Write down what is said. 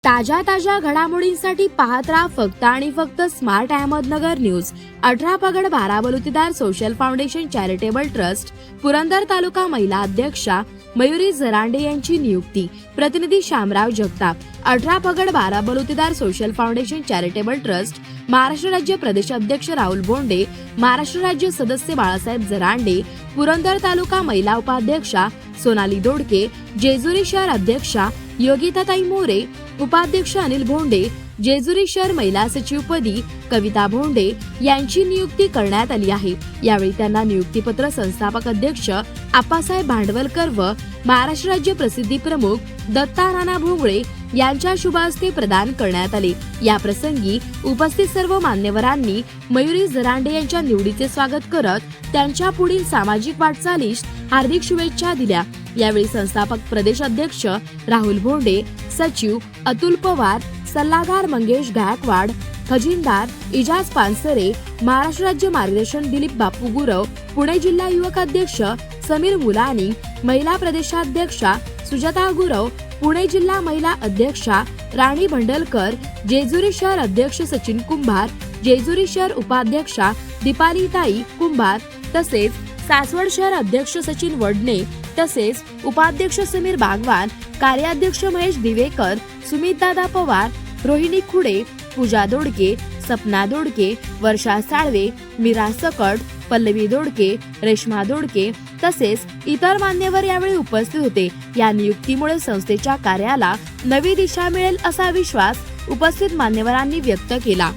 ताज्या घडामोडींसाठी पाहत राहा फक्त आणि फक्त स्मार्ट अहमदनगर न्यूज। 18 पगड 12 बलुतेदार social foundation charitable trust Purandar taluka महिला अध्यक्षा मयुरी जरांडे यांची नियुक्ती। प्रतिनिधी शामराव जगताप। 18 पगड 12 बलुतेदार social foundation charitable trust Maharashtra राज्य प्रदेश अध्यक्ष राहुल बोंडे, महाराष्ट्र राज्य सदस्य बाळासाहेब जरांडे, पुरंदर तालुका महिला उपाध्यक्षा सोनाली दोडके, जेजुरी शहर अध्यक्षा योगिताताई मोरे, उपाध्यक्ष अनिल भोंडे, जेजुरी शहर महिला सचिवपदी कविता भोंडे यांची नियुक्ती करण्यात आली आहे। यावेळी त्यांना नियुक्तीपत्र संस्थापक अध्यक्ष आप्पासाहेब भांडवलकर व महाराष्ट्र राज्य प्रसिद्धी प्रमुख दत्ता नाना भोंगळे यांच्या शुभ हस्ते प्रदान करण्यात आले। या प्रसंगी उपस्थित सर्व मान्यवरांनी मयुरी जरांडे यांच्या निवडीचे स्वागत करत त्यांच्या पुढील सामाजिक वाटचालीस हार्दिक शुभेच्छा दिल्या। यावेळी संस्थापक प्रदेश अध्यक्ष राहुल भोंडे, सचिव अतुल पवार, सल्लागार मंगेश गायकवाड, खजिनदार इजाज पानसरे, महाराष्ट्र राज्य मार्गदर्शन दिलीप बापू गुरव, पुणे जिल्हा युवक अध्यक्ष समीर मुलानी, महिला प्रदेशाध्यक्षा सुजाता गुरव, पुणे जिल्हा महिला अध्यक्षा राणी भंडलकर, जेजुरी शहर अध्यक्ष सचिन कुंभार, जेजुरी शहर उपाध्यक्षा दीपालीताई कुंभार, तसेच सासवड शहर अध्यक्ष सचिन वडणे, तसेच उपाध्यक्ष समीर बागवान, कार्याध्यक्ष महेश दिवेकर, सुमितदादा पवार, रोहिणी खुडे, पूजा दोडके, सपना दोडके, वर्षा साळवे, मीरा सकट, पल्लवी दोडके, रेश्मा दोडके तसेच इतर मान्यवर यावेळी उपस्थित होते। या नियुक्तीमुळे संस्थेच्या कार्याला नवी दिशा मिळेल असा विश्वास उपस्थित मान्यवरांनी व्यक्त केला।